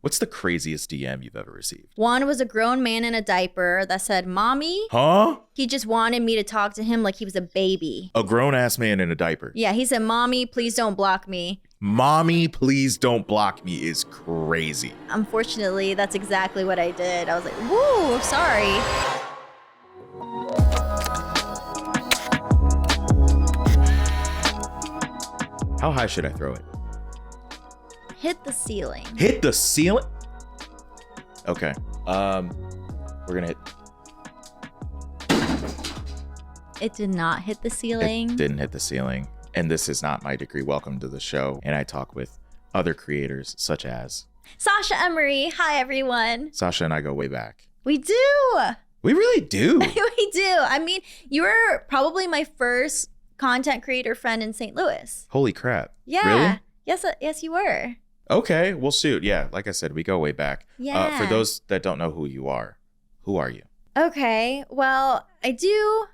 What's the craziest DM you've ever received? One was a grown man in a diaper that said, "Mommy." Huh? He just wanted me to talk to him like he was a baby. A grown-ass man in a diaper. Yeah, he said, "Mommy, please don't block me." Mommy, please don't block me is crazy. Unfortunately, that's exactly what I did. I was like, woo, sorry. How high should I throw it? Hit the ceiling. Hit the ceiling? Okay. We're gonna hit. It did not hit the ceiling. It didn't hit the ceiling. And this is not my degree. Welcome to the show. And I talk with other creators such as Sasha Emiri. Hi, everyone. Sasha and I go way back. We do. We really do. We do. I mean, you were probably my first content creator friend in St. Louis. Holy crap. Yeah. Really? Yes, you were. Okay, well, shoot. Yeah, like I said, we go way back. Yeah. For those that don't know who you are you? Okay, well, I do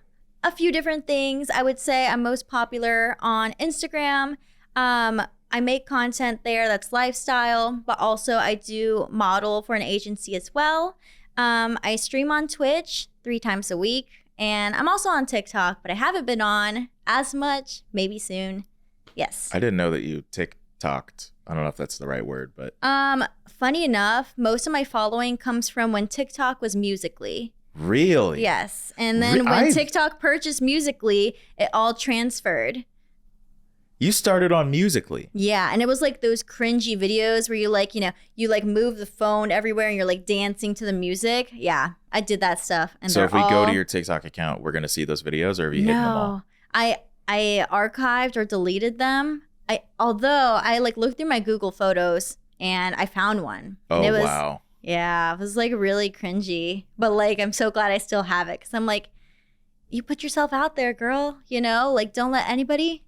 a few different things. I would say I'm most popular on Instagram. I make content there that's lifestyle, but also I do model for an agency as well. I stream on Twitch 3 times a week, and I'm also on TikTok, but I haven't been on as much. Maybe soon. Yes. I didn't know that you TikToked. I don't know if that's the right word, but funny enough, most of my following comes from when TikTok was Musical.ly. Really? Yes. And then when TikTok purchased Musical.ly, it all transferred. You started on Musical.ly. Yeah, and it was like those cringy videos where you move the phone everywhere and you're like dancing to the music. Yeah, I did that stuff. And so if we go to your TikTok account, we're gonna see those videos, or have you hidden them all? I archived or deleted them. Although I looked through my Google photos and I found one. Oh, and wow. Yeah, it was really cringy. But I'm so glad I still have it, because I'm like, you put yourself out there, girl. Don't let anybody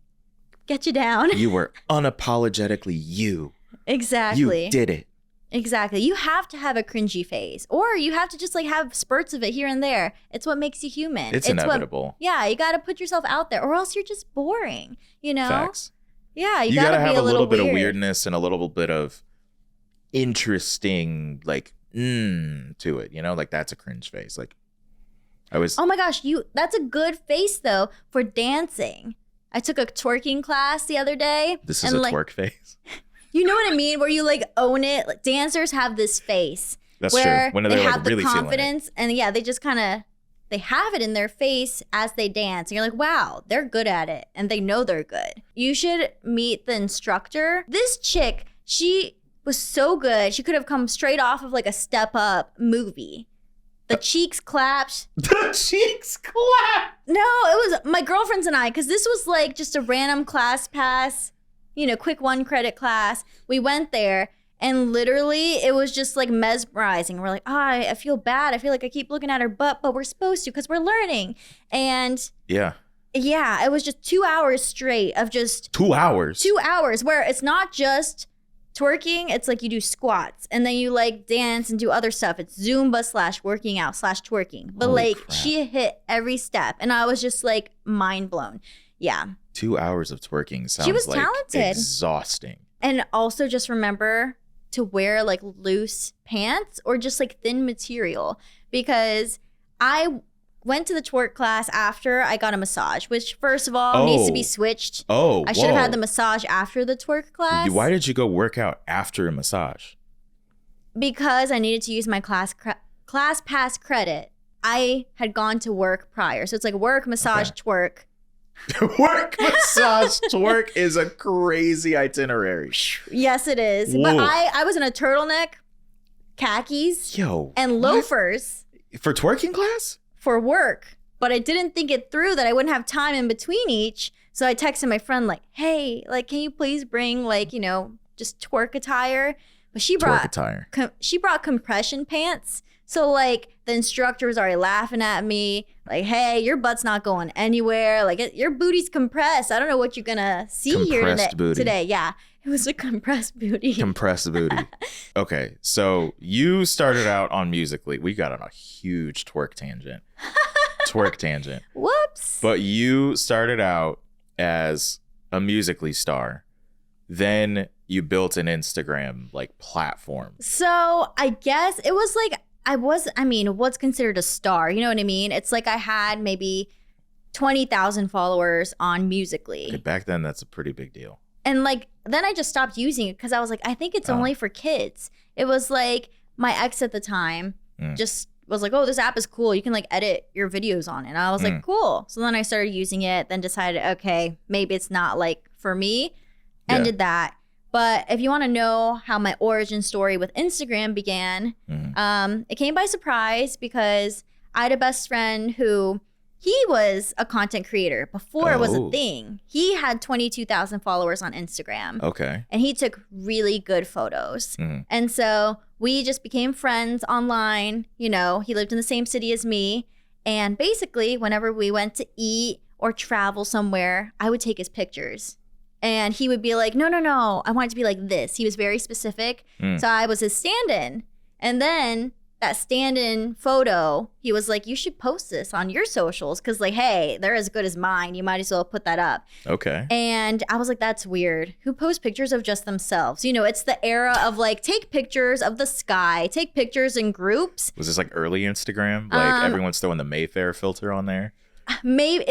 get you down. You were unapologetically you. Exactly. You did it. Exactly. You have to have a cringy phase, or you have to just have spurts of it here and there. It's what makes you human. It's inevitable. Yeah, you got to put yourself out there, or else you're just boring. Facts. Yeah, you gotta have have a little bit weird. of weirdness and a little bit of interesting, to it. That's a cringe face. Oh my gosh, that's a good face though for dancing. I took a twerking class the other day. This is a twerk face. You know what I mean? Where you own it. Dancers have this face. That's where true. When they they're have the really confidence, and yeah, they just they have it in their face as they dance. And you're like, wow, they're good at it. And they know they're good. You should meet the instructor. This chick, she was so good. She could have come straight off of a Step Up movie. The cheeks clapped. The cheeks clapped. No, it was my girlfriends and I, because this was just a random class pass, quick 1 credit class. We went there. And literally, it was just mesmerizing. We're like, I feel bad. I feel like I keep looking at her butt, but we're supposed to because we're learning. And yeah, it was just 2 hours straight of just 2 hours. 2 hours where it's not just twerking. It's you do squats and then you dance and do other stuff. It's Zumba / working out / twerking. But Holy crap. She hit every step, and I was just mind blown. Yeah. 2 hours of twerking sounds she was talented. Exhausting. And also just remember to wear loose pants or just thin material, because I went to the twerk class after I got a massage, which first of all needs to be switched. Oh, I should have had the massage after the twerk class. Why did you go work out after a massage? Because I needed to use my class pass credit. I had gone to work prior. So it's work, massage, twerk. Work, massage, twerk is a crazy itinerary. Yes, it is. Whoa. But I was in a turtleneck, khakis, and loafers. What? For twerking class? For work. But I didn't think it through that I wouldn't have time in between each. So I texted my friend hey, can you please bring just twerk attire? But she brought compression pants. So the instructor was already laughing at me, hey, your butt's not going anywhere. Your booty's compressed. I don't know what you're gonna see here today. Yeah, it was a compressed booty. Compressed booty. Okay, so you started out on Musical.ly. We got on a huge twerk tangent. Whoops. But you started out as a Musical.ly star then you built an Instagram like platform. So I guess it was like what's considered a star? You know what I mean? It's like I had maybe 20,000 followers on Musical.ly. Okay, back then, that's a pretty big deal. And like, then I just stopped using it because I was like, I think it's only for kids. It was like my ex at the time just was like, oh, this app is cool. You can like edit your videos on it. And I was like, cool. So then I started using it, then decided, okay, maybe it's not like for me. Ended that. But if you want to know how my origin story with Instagram began, it came by surprise because I had a best friend who he was a content creator before it was a thing. He had 22,000 followers on Instagram. Okay. And he took really good photos. And so we just became friends online. You know, he lived in the same city as me. And basically, whenever we went to eat or travel somewhere, I would take his pictures. And he would be like, no, I want it to be like this. He was very specific. So I was his stand-in. And then that stand-in photo, he was like, you should post this on your socials because like, hey, they're as good as mine. You might as well put that up. Okay. And I was like, that's weird. Who posts pictures of just themselves? You know, it's the era of like, take pictures of the sky, take pictures in groups. Was this like early Instagram? Like everyone's throwing the Mayfair filter on there? Maybe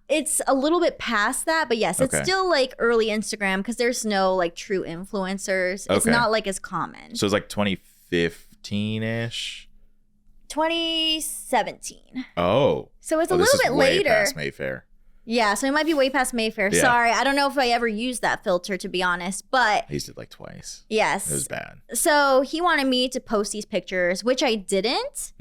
it's a little bit past that, but yes, it's still like early Instagram because there's no like true influencers. It's not like as common. So it's like 2015-ish? 2017. Oh. So it's a little bit later. Way past Mayfair. Yeah, so it might be way past Mayfair. Yeah. Sorry, I don't know if I ever used that filter, to be honest, but I used it like twice. Yes. It was bad. So he wanted me to post these pictures, which I didn't,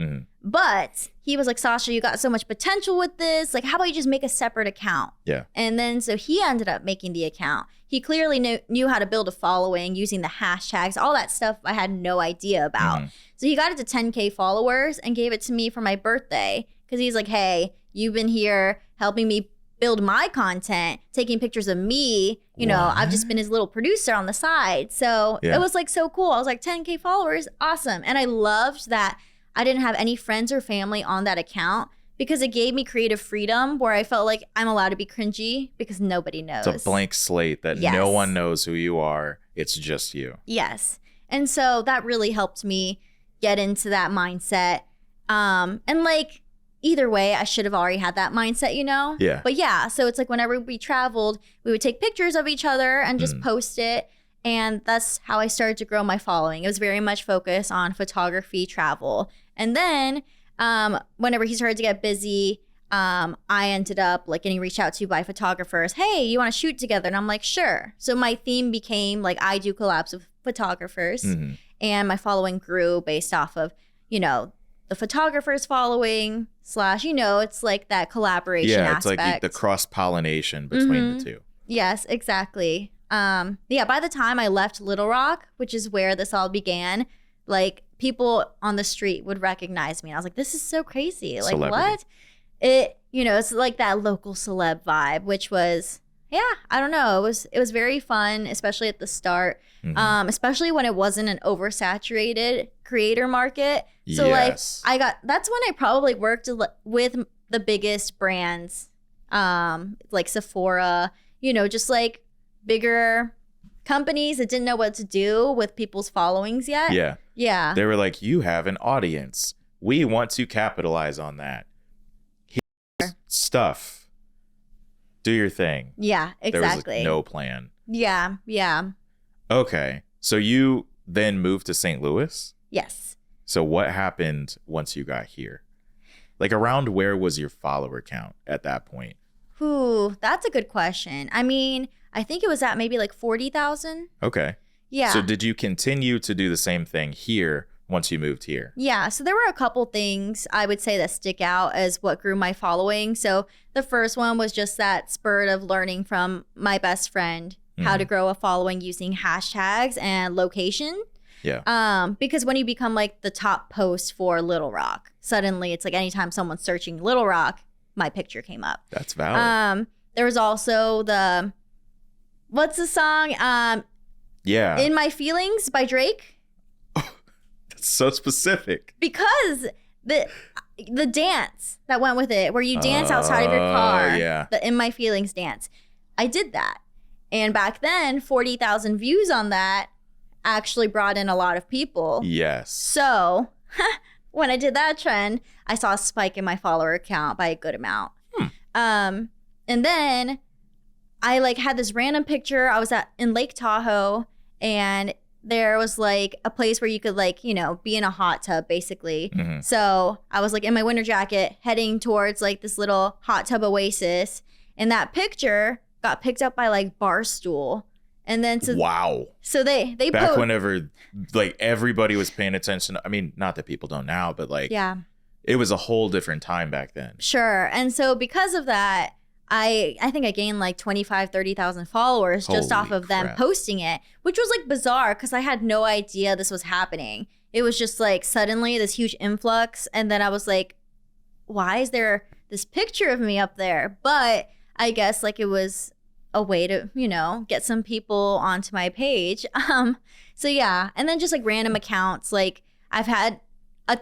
but he was like, Sasha, you got so much potential with this. Like, how about you just make a separate account? Yeah. And then so he ended up making the account. He clearly knew how to build a following using the hashtags, all that stuff I had no idea about. So he got it to 10K followers and gave it to me for my birthday because he's like, hey, you've been here helping me build my content, taking pictures of me. You know, I've just been his little producer on the side. So it was like so cool. I was like, 10K followers, awesome. And I loved that I didn't have any friends or family on that account because it gave me creative freedom where I felt like I'm allowed to be cringy because nobody knows. It's a blank slate that no one knows who you are. It's just you. Yes. And so that really helped me get into that mindset. And like, either way, I should have already had that mindset, you know? Yeah. But yeah, so it's like whenever we traveled, we would take pictures of each other and just post it. And that's how I started to grow my following. It was very much focused on photography, travel. And then whenever he started to get busy, I ended up like getting reached out to by photographers. Hey, you want to shoot together? And I'm like, sure. So my theme became like I do collabs with photographers. And my following grew based off of, you know, the photographer's following / you know, it's like that collaboration aspect. Like the cross-pollination between the two. Yes, exactly. By the time I left Little Rock, which is where this all began, like people on the street would recognize me. And I was like, this is so crazy. Like, what? It's like that local celeb vibe, which was, I don't know. It was very fun, especially at the start, especially when it wasn't an oversaturated creator market. So that's when I probably worked with the biggest brands, like Sephora, you know, just like bigger companies that didn't know what to do with people's followings yet. Yeah. They were like, you have an audience. We want to capitalize on that. Here's stuff. Do your thing. Yeah, exactly. There was no plan. Yeah. Okay. So you then moved to St. Louis? Yes. So what happened once you got here? Like around where was your follower count at that point? Ooh, that's a good question. I mean, I think it was at maybe like 40,000. Okay. Yeah. So did you continue to do the same thing here once you moved here? Yeah. So there were a couple things I would say that stick out as what grew my following. So the first one was just that spurt of learning from my best friend how to grow a following using hashtags and location. Yeah. Because when you become like the top post for Little Rock, suddenly it's like anytime someone's searching Little Rock, my picture came up. That's valid. There was also what's the song? In My Feelings by Drake. That's so specific. Because the dance that went with it, where you dance outside of your car, the In My Feelings dance. I did that. And back then, 40,000 views on that actually brought in a lot of people. Yes. So when I did that trend, I saw a spike in my follower count by a good amount. And then I like had this random picture. I was in Lake Tahoe, and there was like a place where you could like, you know, be in a hot tub basically. So I was like in my winter jacket heading towards like this little hot tub oasis. And that picture got picked up by like Barstool. And then so they back whenever like everybody was paying attention. I mean, not that people don't now, but like it was a whole different time back then. Sure. And so because of that, I think I gained like 30,000 followers just off of them posting it, which was like bizarre because I had no idea this was happening. It was just like suddenly this huge influx. And then I was like, why is there this picture of me up there? But I guess like it was a way to, you know, get some people onto my page. So yeah. And then just like random accounts, like I've had,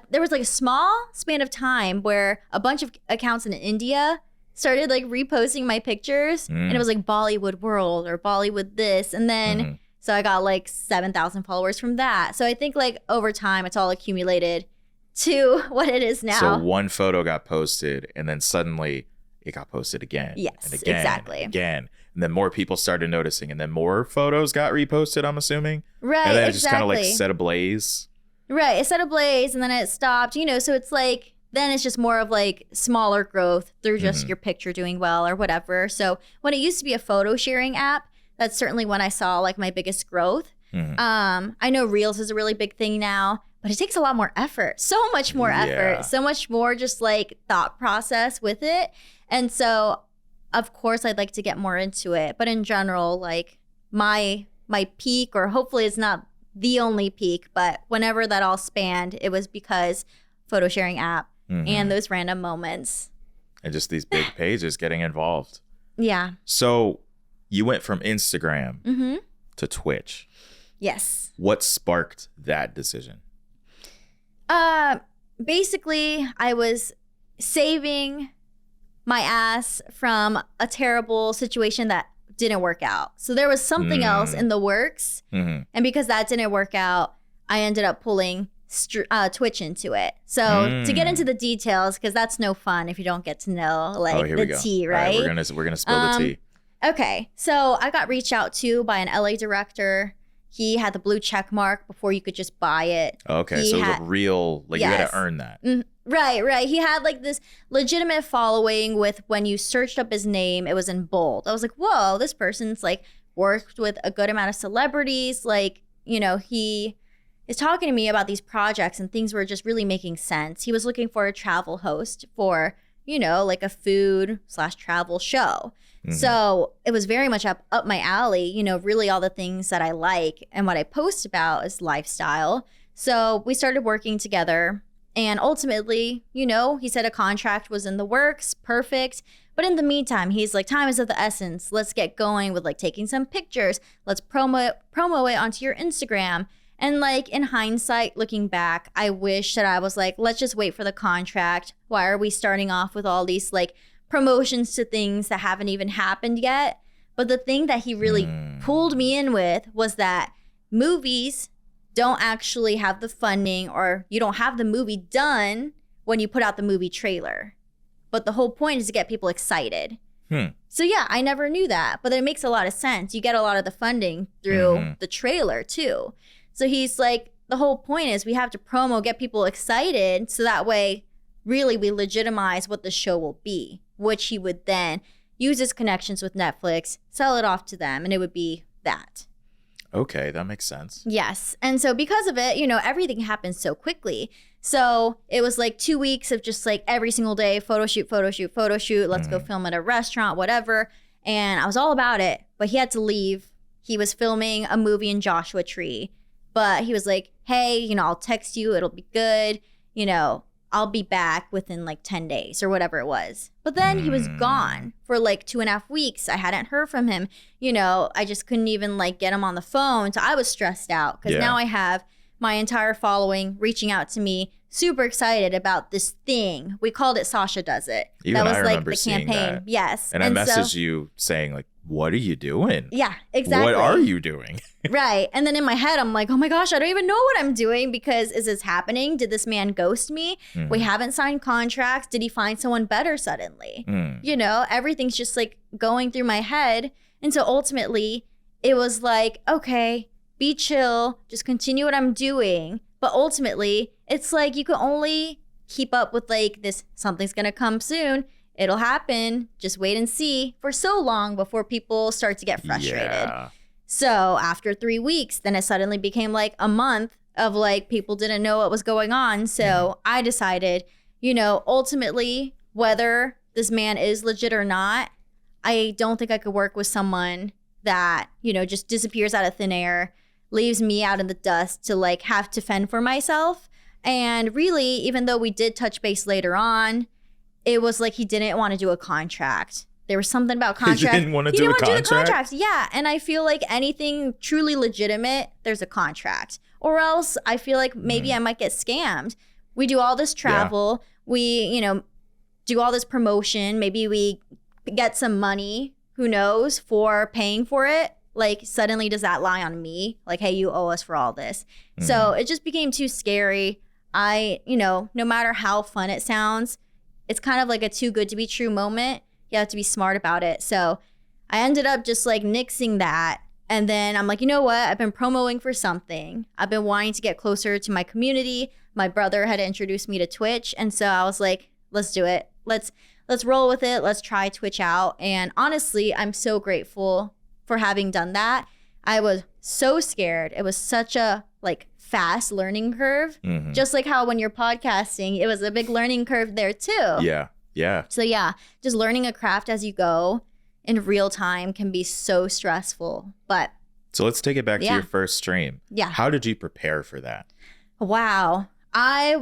there was like a small span of time where a bunch of accounts in India started like reposting my pictures and it was like Bollywood World or Bollywood this. And then, so I got like 7,000 followers from that. So I think like over time, it's all accumulated to what it is now. So one photo got posted and then suddenly it got posted again. Yes, and again, exactly. And again. And then more people started noticing and then more photos got reposted, I'm assuming. Right, and then it just kind of like set ablaze. Right, it set ablaze and then it stopped, you know, so it's like, then it's just more of like smaller growth through just your picture doing well or whatever. So when it used to be a photo sharing app, that's certainly when I saw like my biggest growth. I know Reels is a really big thing now, but it takes a lot more effort, so much more effort, so much more just like thought process with it. And so of course I'd like to get more into it. But in general, like my peak, or hopefully it's not the only peak, but whenever that all spanned, it was because photo sharing app. And those random moments. And just these big pages getting involved. Yeah. So you went from Instagram to Twitch. Yes. What sparked that decision? Basically, I was saving my ass from a terrible situation that didn't work out. So there was something else in the works. And because that didn't work out, I ended up pulling Twitch into it. So to get into the details, because that's no fun if you don't get to know like the tea, right? All right, we're gonna spill the tea. Okay, so I got reached out to by an LA director. He had the blue check mark before you could just buy it. Okay, so it was a real, like you had to earn that. Right. He had like this legitimate following with when you searched up his name, it was in bold. I was like, whoa, this person's like worked with a good amount of celebrities. Like, you know, he is talking to me about these projects and things were just really making sense. He was looking for a travel host for, you know, like a food/travel show. So it was very much up my alley, you know, really all the things that I like and what I post about is lifestyle. So we started working together and ultimately, you know, he said a contract was in the works, perfect. But in the meantime, he's like, time is of the essence. Let's get going with like taking some pictures. Let's promo it onto your Instagram. And like in hindsight, looking back, I wish that I was like, let's just wait for the contract. Why are we starting off with all these like promotions to things that haven't even happened yet? But the thing that he really pulled me in with was that movies don't actually have the funding, or you don't have the movie done when you put out the movie trailer. But the whole point is to get people excited. So yeah, I never knew that, but it makes a lot of sense. You get a lot of the funding through the trailer too. So he's like, the whole point is we have to get people excited, so that way really we legitimize what the show will be, which he would then use his connections with Netflix, sell it off to them, and it would be that. Okay, that makes sense. Yes. And so because of it, you know, everything happened so quickly. So it was like 2 weeks of just like every single day, photo shoot. Let's go film at a restaurant, whatever. And I was all about it, but he had to leave. He was filming a movie in Joshua Tree, but he was like, hey, you know, I'll text you. It'll be good. You know, I'll be back within like 10 days or whatever it was. But then he was gone for like 2.5 weeks. I hadn't heard from him. You know, I just couldn't even like get him on the phone. So I was stressed out because now I have my entire following reaching out to me, super excited about this thing. We called it Sasha Does It. Even that was I like remember the seeing campaign. that. Yes. And I messaged you saying like, what are you doing? Yeah, exactly. What are you doing? Right. And then in my head, I'm like, oh my gosh, I don't even know what I'm doing because is this happening? Did this man ghost me? Mm-hmm. We haven't signed contracts. Did he find someone better suddenly? You know, everything's just like going through my head. And so ultimately, it was like, okay, be chill, just continue what I'm doing. But ultimately, it's like you can only keep up with like this, something's going to come soon. It'll happen. Just wait and see for so long before people start to get frustrated. Yeah. So after 3 weeks, then it suddenly became like a month of like people didn't know what was going on. So I decided, you know, ultimately, whether this man is legit or not, I don't think I could work with someone that, you know, just disappears out of thin air, leaves me out in the dust to like have to fend for myself. And really, even though we did touch base later on, it was like he didn't want to do a contract. There was something about contract. He didn't want to do a contract? Do the contract. Yeah. And I feel like anything truly legitimate, there's a contract. Or else I feel like maybe I might get scammed. We do all this travel. Yeah. We, you know, do all this promotion. Maybe we get some money, who knows, for paying for it. Like suddenly does that lie on me? Like, hey, you owe us for all this. So it just became too scary. You know, no matter how fun it sounds, it's kind of like a too good to be true moment. You have to be smart about it. So I ended up just like nixing that. And then I'm like, you know what? I've been promoting for something. I've been wanting to get closer to my community. My brother had introduced me to Twitch. And so I was like, let's do it. Let's roll with it. Let's try Twitch out. And honestly, I'm so grateful for having done that. I was so scared. It was such a like fast learning curve. Just like how when you're podcasting, it was a big learning curve there too. Yeah. Yeah. So yeah, just learning a craft as you go in real time can be so stressful. But so let's take it back to your first stream. Yeah. How did you prepare for that? Wow. I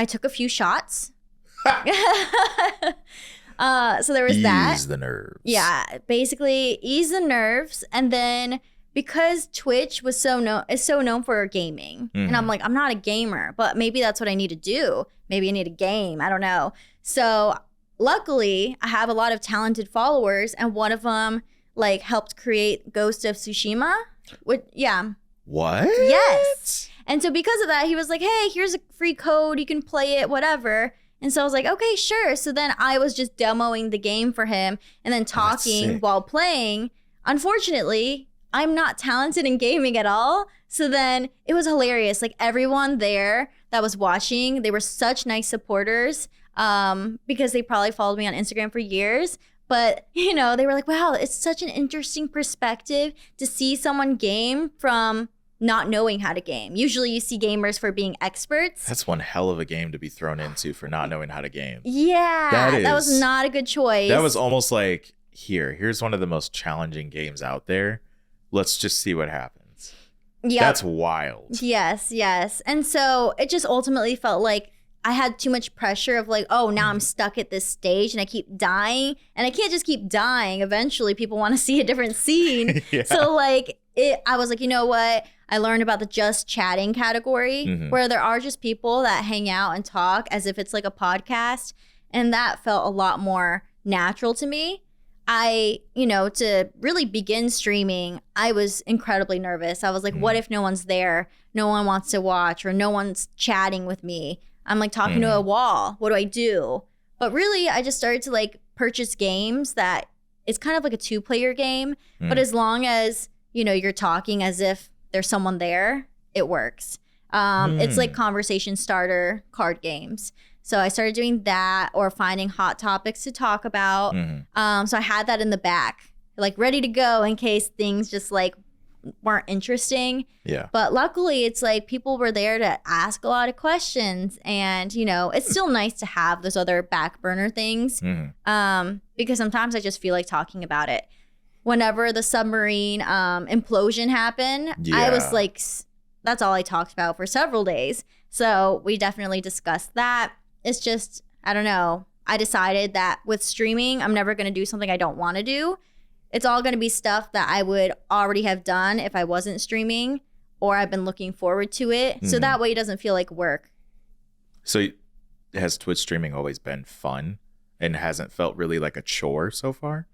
took a few shots. So there was that. Ease the nerves. Yeah, basically ease the nerves. And then because Twitch is so known for gaming, and I'm like, I'm not a gamer, but maybe that's what I need to do. Maybe I need a game. I don't know. So luckily, I have a lot of talented followers, and one of them like helped create Ghost of Tsushima. What? Yes. And so because of that, he was like, hey, here's a free code. You can play it, whatever. And so I was like, okay, sure. So then I was just demoing the game for him and then talking while playing. Unfortunately, I'm not talented in gaming at all. So then it was hilarious. Like everyone there that was watching, they were such nice supporters because they probably followed me on Instagram for years. But, you know, they were like, wow, it's such an interesting perspective to see someone game from not knowing how to game. Usually you see gamers for being experts. That's one hell of a game to be thrown into for not knowing how to game. Yeah, that was not a good choice. That was almost like, here's one of the most challenging games out there. Let's just see what happens. Yeah, that's wild. Yes. And so it just ultimately felt like I had too much pressure of like, oh, now I'm stuck at this stage and I keep dying. And I can't just keep dying. Eventually people want to see a different scene. So like I was like, you know what? I learned about the just chatting category where there are just people that hang out and talk as if it's like a podcast. And that felt a lot more natural to me. To really begin streaming, I was incredibly nervous. I was like, what if no one's there? No one wants to watch or no one's chatting with me. I'm like talking to a wall. What do I do? But really, I just started to like purchase games that it's kind of like a 2-player game. But as long as, you know, you're talking as if there's someone there, it works. It's like conversation starter card games. So I started doing that or finding hot topics to talk about. So I had that in the back, like ready to go in case things just like weren't interesting. Yeah. But luckily it's like people were there to ask a lot of questions, and you know, it's still nice to have those other back burner things. Because sometimes I just feel like talking about it. Whenever the submarine implosion happened, I was like, that's all I talked about for several days. So we definitely discussed that. It's just, I don't know. I decided that with streaming, I'm never going to do something I don't want to do. It's all going to be stuff that I would already have done if I wasn't streaming, or I've been looking forward to it. So that way it doesn't feel like work. So has Twitch streaming always been fun and hasn't felt really like a chore so far?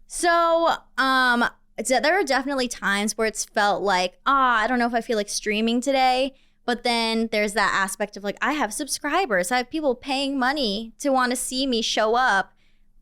So, there are definitely times where it's felt like, I don't know if I feel like streaming today. But then there's that aspect of like, I have subscribers. I have people paying money to want to see me show up.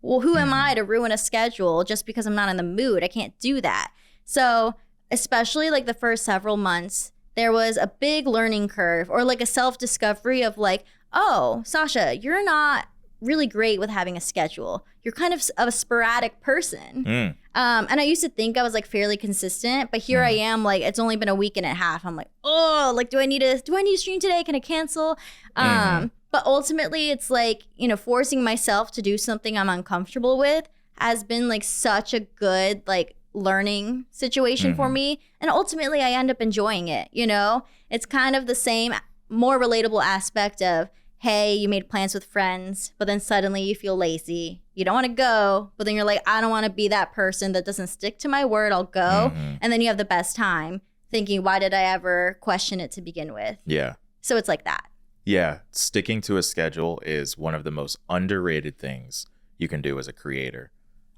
Well, who am I to ruin a schedule just because I'm not in the mood? I can't do that. So especially like the first several months, there was a big learning curve or like a self-discovery of like, oh, Sasha, you're not really great with having a schedule. You're kind of a sporadic person. And I used to think I was like fairly consistent, but here I am, like it's only been a week and a half. I'm like, oh, like do I need to stream today? Can I cancel? But ultimately it's like, you know, forcing myself to do something I'm uncomfortable with has been like such a good like learning situation for me. And ultimately I end up enjoying it, you know? It's kind of the same, more relatable aspect of, hey, you made plans with friends, but then suddenly you feel lazy. You don't want to go, but then you're like, I don't want to be that person that doesn't stick to my word. I'll go. And then you have the best time thinking, why did I ever question it to begin with? Yeah. So it's like that. Yeah. Sticking to a schedule is one of the most underrated things you can do as a creator.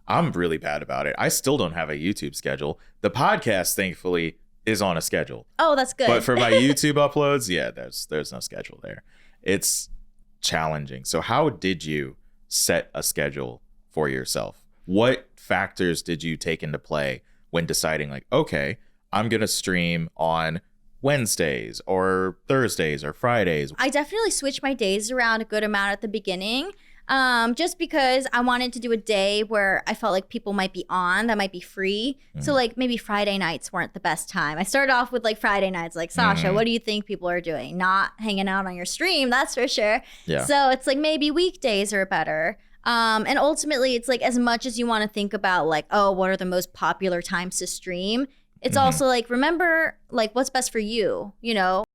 I'm really bad about it. I still don't have a YouTube schedule. The podcast, thankfully, is on a schedule. Oh, that's good. But for my YouTube uploads, yeah, there's no schedule there. It's challenging. So how did you set a schedule for yourself? What factors did you take into play when deciding like, okay, I'm going to stream on Wednesdays or Thursdays or Fridays? I definitely switched my days around a good amount at the beginning. Just because I wanted to do a day where I felt like people might be on, that might be free. So like maybe Friday nights weren't the best time. I started off with like Friday nights, like Sasha, what do you think people are doing? Not hanging out on your stream, that's for sure. Yeah. So it's like maybe weekdays are better. And ultimately it's like as much as you want to think about like, oh, what are the most popular times to stream? It's also like, remember like what's best for you, you know?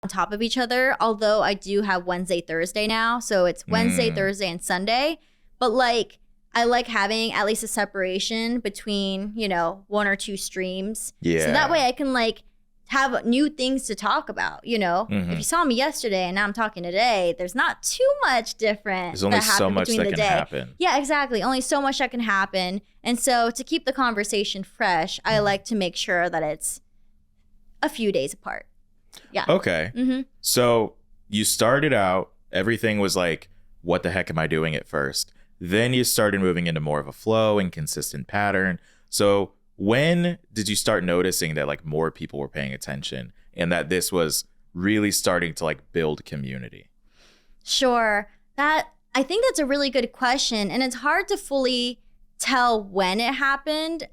On top of each other, although I do have Wednesday, Thursday now. So it's Wednesday, Thursday, and Sunday. But like, I like having at least a separation between, you know, one or two streams. Yeah. So that way I can like have new things to talk about, you know? If you saw me yesterday and now I'm talking today, there's not too much different. There's only so much that can happen. Yeah, exactly. Only so much that can happen. And so to keep the conversation fresh, I like to make sure that it's a few days apart. Yeah. Okay. So you started out, everything was like, what the heck am I doing at first? Then you started moving into more of a flow and consistent pattern. So when did you start noticing that like more people were paying attention and that this was really starting to like build community? Sure. I think that's a really good question. And it's hard to fully tell when it happened.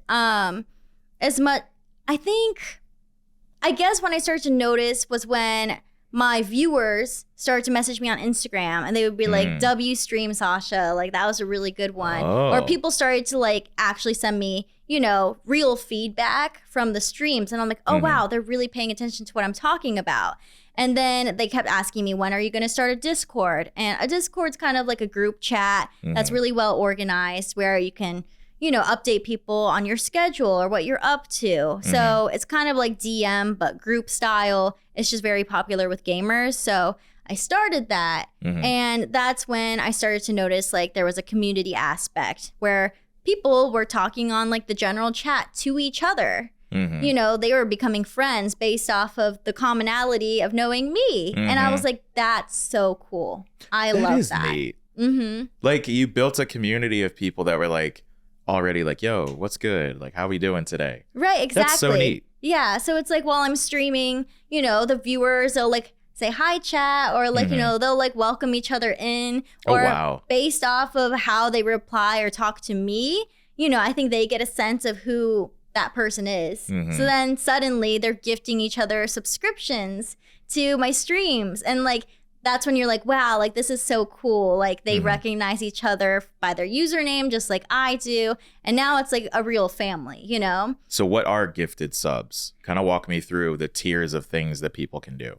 I guess when I started to notice was when my viewers started to message me on Instagram and they would be like, W stream Sasha, like that was a really good one. Or people started to like actually send me, you know, real feedback from the streams. And I'm like, oh, wow, they're really paying attention to what I'm talking about. And then they kept asking me, when are you going to start a Discord? And a Discord's kind of like a group chat that's really well organized where you can, you know, update people on your schedule or what you're up to. So it's kind of like DM, but group style. It's just very popular with gamers. So I started that. And that's when I started to notice like there was a community aspect where people were talking on like the general chat to each other. You know, they were becoming friends based off of the commonality of knowing me. And I was like, that's so cool. I love that. Neat. Like you built a community of people that were like, already like, yo, what's good? Like, how we doing today? Right, exactly. That's so neat. Yeah, so it's like while I'm streaming, you know, the viewers, they'll like say hi chat or like, you know, they'll like welcome each other in. Or based off of how they reply or talk to me, you know, I think they get a sense of who that person is. So then suddenly they're gifting each other subscriptions to my streams. And like that's when you're like, wow, like this is so cool. Like they recognize each other by their username, just like I do. And now it's like a real family, you know? So what are gifted subs? Kind of walk me through the tiers of things that people can do.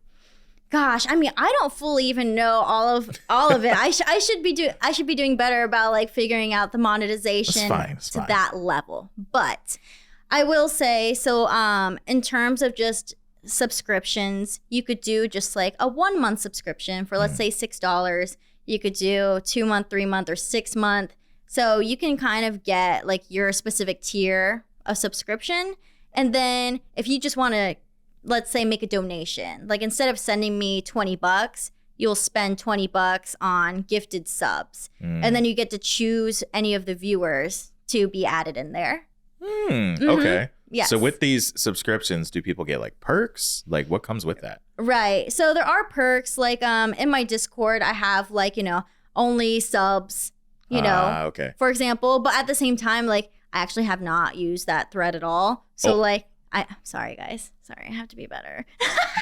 Gosh, I mean, I don't fully even know all of it. I should be doing better about like figuring out the monetization It's fine. that level. But I will say, so in terms of just subscriptions, you could do just like a 1 month subscription for let's say $6. You could do 2 month, 3 month, or 6 month. So you can kind of get like your specific tier of subscription. And then if you just want to, let's say, make a donation, like instead of sending me $20, you'll spend $20 on gifted subs. And then you get to choose any of the viewers to be added in there. Okay. Yes. So with these subscriptions, do people get like perks? Like what comes with that? Right. So there are perks. Like in my Discord, I have like, you know, only subs, you know, okay. for example. But at the same time, like I actually have not used that thread at all. So like, I'm sorry, guys. Sorry, I have to be better.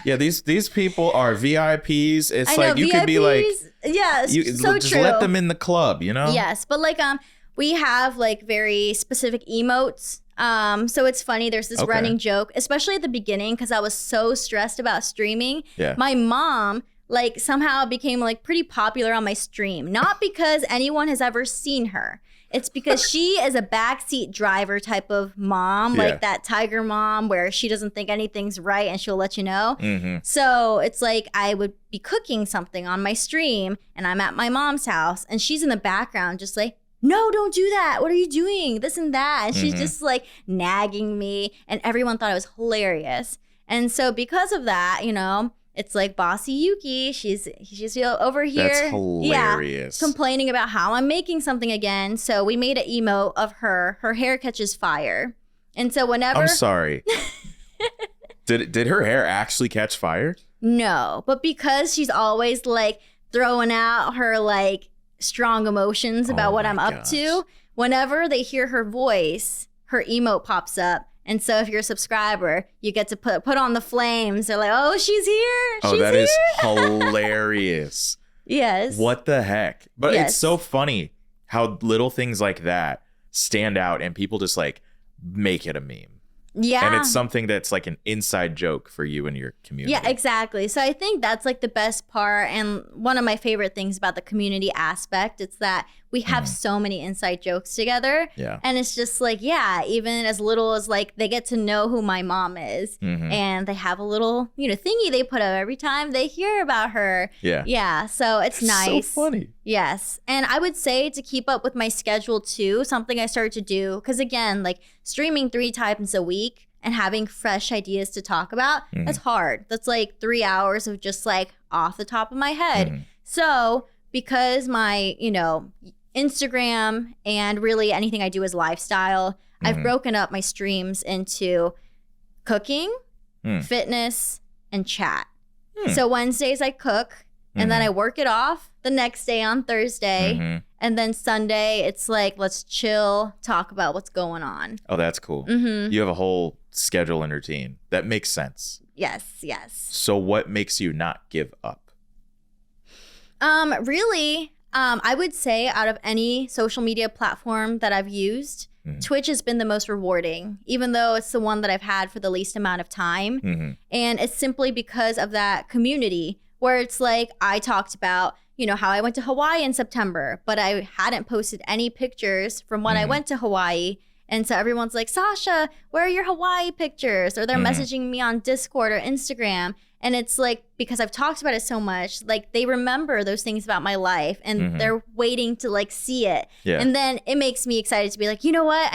Yeah, these people are VIPs. It's I know, like you VIPs, could be like, yeah, so just true. let them in the club, you know? Yes, but like we have like very specific emotes. So it's funny. There's this running joke, especially at the beginning, because I was so stressed about streaming. Yeah. My mom like somehow became like pretty popular on my stream, not because anyone has ever seen her. It's because she is a backseat driver type of mom, like that tiger mom where she doesn't think anything's right and she'll let you know. So it's like I would be cooking something on my stream and I'm at my mom's house and she's in the background just like, no, don't do that. What are you doing? This and that. And she's just like nagging me and everyone thought it was hilarious. And so because of that, you know, it's like Bossy Yuki. She's over here. That's hilarious. Complaining about how I'm making something again. So we made an emote of her. Her hair catches fire. And so whenever... I'm sorry. Did her hair actually catch fire? No. But because she's always like throwing out her like strong emotions about what I'm up to, whenever they hear her voice, her emote pops up. And so if you're a subscriber, you get to put on the flames. They're like, oh, she's here. Oh, that is hilarious. Yes. What the heck? But it's so funny how little things like that stand out and people just like make it a meme. Yeah. And it's something that's like an inside joke for you and your community. Yeah, exactly. So I think that's like the best part. And one of my favorite things about the community aspect, it's that we have so many inside jokes together. Yeah. And it's just like, yeah, even as little as like they get to know who my mom is. And they have a little, you know, thingy they put up every time they hear about her. Yeah. Yeah. So it's nice. So funny. Yes. And I would say to keep up with my schedule too, something I started to do, because again, like streaming 3 times a week and having fresh ideas to talk about, that's hard. That's like 3 hours of just like off the top of my head. So because my, you know, Instagram and really anything I do is lifestyle, I've broken up my streams into cooking, fitness, and chat. So Wednesdays I cook and then I work it off the next day on Thursday. And then Sunday, it's like, let's chill, talk about what's going on. Oh, that's cool. You have a whole schedule and routine. That makes sense. Yes, yes. So what makes you not give up? Really, I would say out of any social media platform that I've used, Twitch has been the most rewarding, even though it's the one that I've had for the least amount of time. And it's simply because of that community where it's like I talked about, you know, how I went to Hawaii in September, but I hadn't posted any pictures from when I went to Hawaii. And so everyone's like, Sasha, where are your Hawaii pictures? Or they're messaging me on Discord or Instagram. And it's like, because I've talked about it so much, like they remember those things about my life and they're waiting to like see it. Yeah. And then it makes me excited to be like, you know what?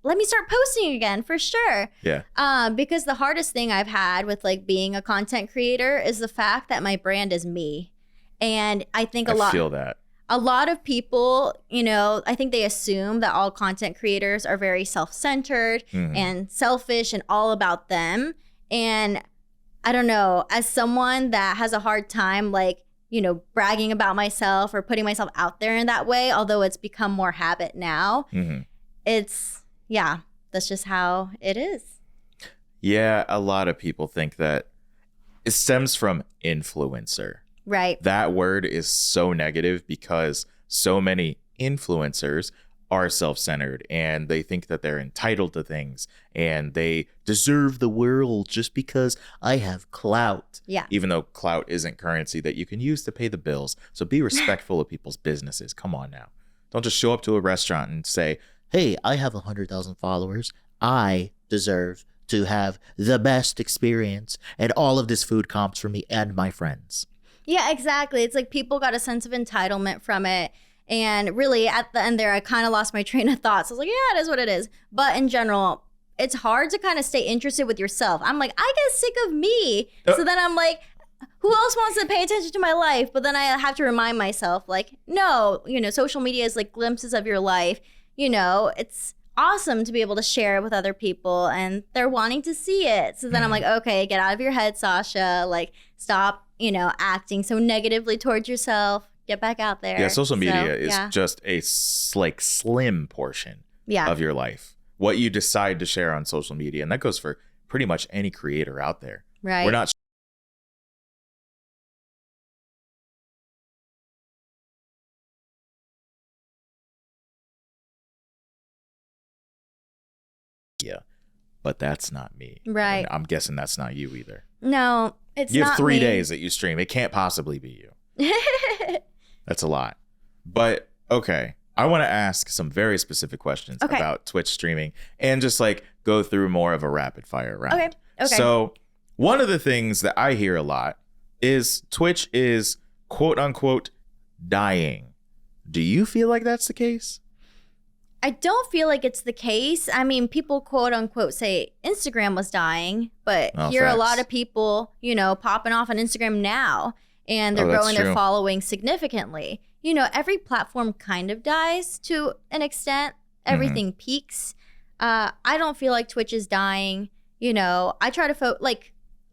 Let me start posting again for sure. Yeah. Because the hardest thing I've had with like being a content creator is the fact that my brand is me. And I think I feel that. A lot of people, you know, I think they assume that all content creators are very self-centered and selfish and all about them. And I don't know, as someone that has a hard time, like, you know, bragging about myself or putting myself out there in that way, although it's become more habit now, it's, yeah, that's just how it is. Yeah, a lot of people think that it stems from influencer. Right. That word is so negative because so many influencers are self-centered and they think that they're entitled to things and they deserve the world just because I have clout. Yeah. Even though clout isn't currency that you can use to pay the bills. So be respectful of people's businesses. Come on now. Don't just show up to a restaurant and say, hey, I have 100,000 followers. I deserve to have the best experience and all of this food comes from me and my friends. Yeah, exactly. It's like people got a sense of entitlement from it. And really, at the end there, I kind of lost my train of thought. So I was like, yeah, it is what it is. But in general, it's hard to kind of stay interested with yourself. I'm like, I get sick of me. So then I'm like, who else wants to pay attention to my life? But then I have to remind myself, like, no, social media is like glimpses of your life. It's awesome to be able to share it with other people and they're wanting to see it. So then I'm like, okay, get out of your head, Sasha. Like, stop, acting so negatively towards yourself. Get back out there. Yeah, social media is just a slim portion of your life. What you decide to share on social media, and that goes for pretty much any creator out there. Right. We're not but that's not me. Right. And I'm guessing that's not you either. No, it's not me. You have 3 days that you stream. It can't possibly be you. That's a lot. But okay, I want to ask some very specific questions about Twitch streaming and just like go through more of a rapid fire round. Okay. So one of the things that I hear a lot is Twitch is quote unquote dying. Do you feel like that's the case? I don't feel like it's the case. I mean, people quote unquote say Instagram was dying, but here are a lot of people, popping off on Instagram now. And they're growing their following significantly. Every platform kind of dies to an extent. Everything peaks. I don't feel like Twitch is dying. I try to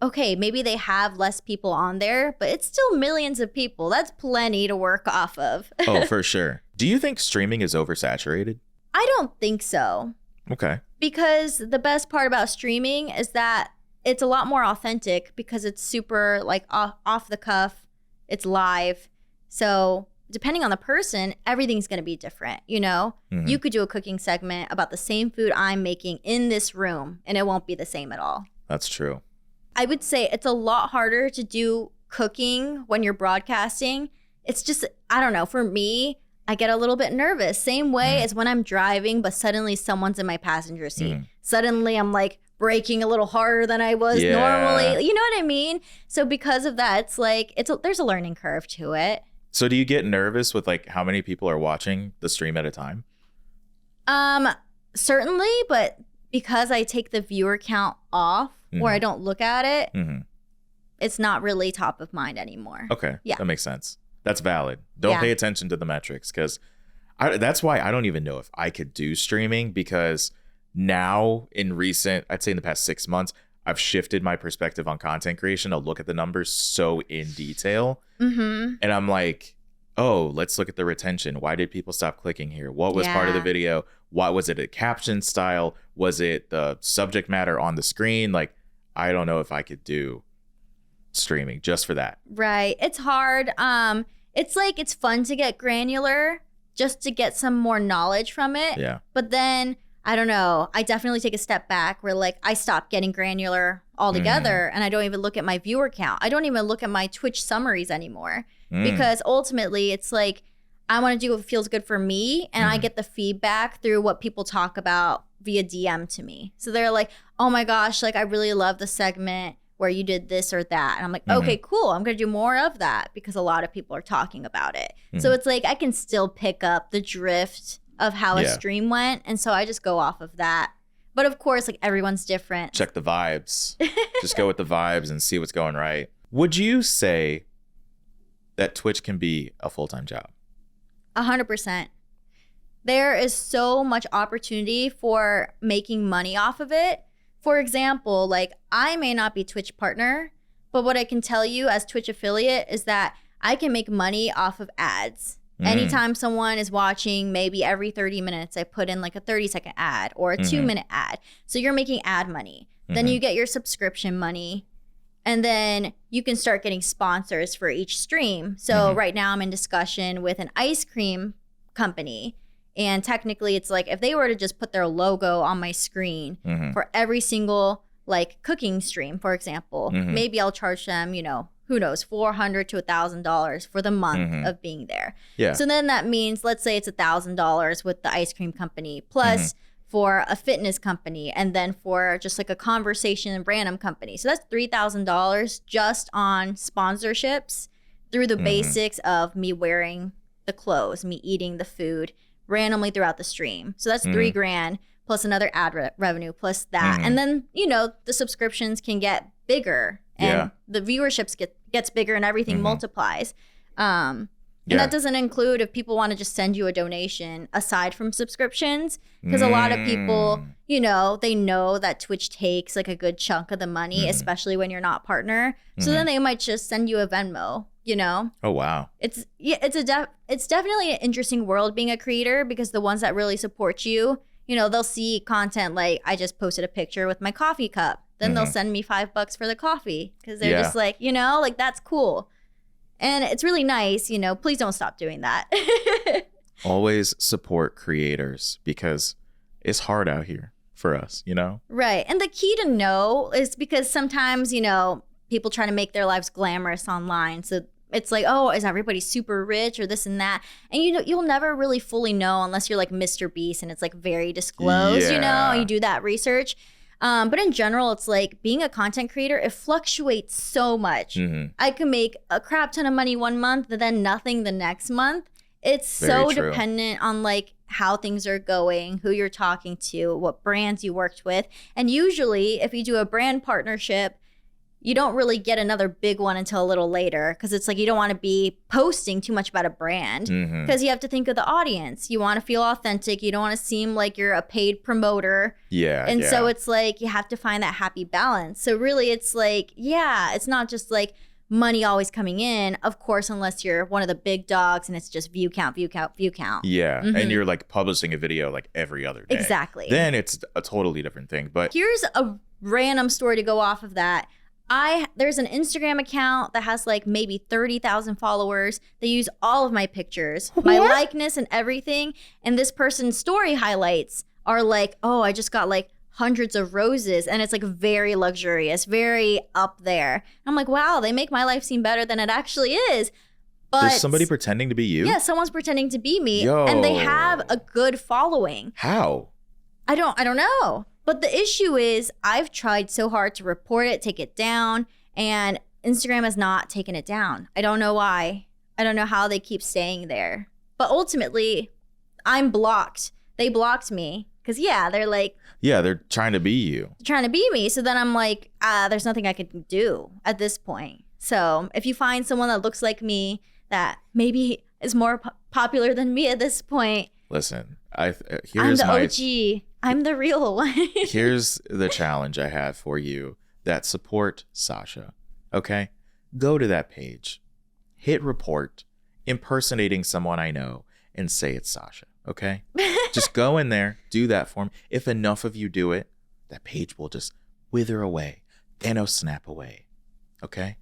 okay, maybe they have less people on there, but it's still millions of people. That's plenty to work off of. Oh, for sure. Do you think streaming is oversaturated? I don't think so. Okay. Because the best part about streaming is that it's a lot more authentic because it's super like off the cuff. It's live. So depending on the person, everything's going to be different. You could do a cooking segment about the same food I'm making in this room and it won't be the same at all. That's true. I would say it's a lot harder to do cooking when you're broadcasting. It's just, I don't know. For me, I get a little bit nervous. Same way as when I'm driving, but suddenly someone's in my passenger seat. Suddenly I'm like, braking a little harder than I was normally. You know what I mean? So because of that, it's like there's a learning curve to it. So do you get nervous with like how many people are watching the stream at a time? Certainly, but because I take the viewer count off or I don't look at it, it's not really top of mind anymore. Okay. Yeah. That makes sense. That's valid. Don't pay attention to the metrics because that's why I don't even know if I could do streaming because now in I'd say in the past 6 months, I've shifted my perspective on content creation to look at the numbers so in detail. And I'm like, oh, let's look at the retention. Why did people stop clicking here? What was part of the video? What was it? A caption style? Was it the subject matter on the screen? Like, I don't know if I could do streaming just for that. Right. It's hard. It's like it's fun to get granular just to get some more knowledge from it. Yeah. But then I don't know. I definitely take a step back where like I stop getting granular altogether and I don't even look at my viewer count. I don't even look at my Twitch summaries anymore because ultimately it's like I want to do what feels good for me and I get the feedback through what people talk about via DM to me. So they're like, oh my gosh, like I really love the segment where you did this or that. And I'm like, okay, cool. I'm going to do more of that because a lot of people are talking about it. So it's like I can still pick up the drift of how a stream went. And so I just go off of that. But of course, like everyone's different. Check the vibes. Just go with the vibes and see what's going right. Would you say that Twitch can be a full-time job? 100%. There is so much opportunity for making money off of it. For example, like I may not be Twitch partner, but what I can tell you as Twitch affiliate is that I can make money off of ads. Anytime someone is watching, maybe every 30 minutes, I put in like a 30-second ad or a 2-minute ad. So you're making ad money. Then you get your subscription money. And then you can start getting sponsors for each stream. So right now I'm in discussion with an ice cream company. And technically it's like if they were to just put their logo on my screen for every single like cooking stream, for example, maybe I'll charge them, you know, who knows, $400 to $1,000 for the month of being there. Yeah. So then that means, let's say it's $1,000 with the ice cream company plus for a fitness company, and then for just like a conversation random company. So that's $3,000 just on sponsorships through the basics of me wearing the clothes, me eating the food randomly throughout the stream. So that's $3,000 plus another ad revenue plus that. And then, you know, the subscriptions can get bigger and the viewerships gets bigger and everything multiplies. And that doesn't include if people want to just send you a donation aside from subscriptions, because a lot of people, you know, they know that Twitch takes like a good chunk of the money, especially when you're not partner. So then they might just send you a Venmo, you know? Oh, wow. It's definitely an interesting world being a creator, because the ones that really support you, you know, they'll see content like I just posted a picture with my coffee cup. Then they'll send me $5 for the coffee because they're just like, you know, like that's cool. And it's really nice, you know, please don't stop doing that. Always support creators because it's hard out here for us, you know? Right. And the key to know is because sometimes, you know, people try to make their lives glamorous online. So it's like, oh, is everybody super rich or this and that? And you know, you'll never really fully know unless you're like Mr. Beast and it's like very disclosed, you know, you do that research. But in general, it's like being a content creator, it fluctuates so much. I can make a crap ton of money one month, but then nothing the next month. It's very so true. Dependent on like how things are going, who you're talking to, what brands you worked with. And usually if you do a brand partnership, you don't really get another big one until a little later, because it's like you don't want to be posting too much about a brand because you have to think of the audience. You want to feel authentic. You don't want to seem like you're a paid promoter. And so it's like you have to find that happy balance. So really it's like, it's not just like money always coming in, of course, unless you're one of the big dogs and it's just view count. And you're like publishing a video like every other day. Exactly. Then it's a totally different thing. But here's a random story to go off of that. There's an Instagram account that has like maybe 30,000 followers. They use all of my pictures, my likeness and everything. And this person's story highlights are like, oh, I just got like hundreds of roses. And it's like very luxurious, very up there. I'm like, wow, they make my life seem better than it actually is. But there's somebody pretending to be you? Yeah, someone's pretending to be me. And they have a good following. How? I don't know. But the issue is I've tried so hard to report it, take it down, and Instagram has not taken it down. I don't know why. I don't know how they keep staying there. But ultimately, I'm blocked. They blocked me because, they're like... Yeah, they're trying to be you. Trying to be me. So then I'm like, there's nothing I could do at this point. So if you find someone that looks like me that maybe is more popular than me at this point... Listen, I'm the OG. I'm the real one. Here's the challenge I have for you that support Sasha. Okay? Go to that page, hit report, impersonating someone I know, and say it's Sasha. Okay? Just go in there, do that for me. If enough of you do it, that page will just wither away. Thanos snap away. Okay?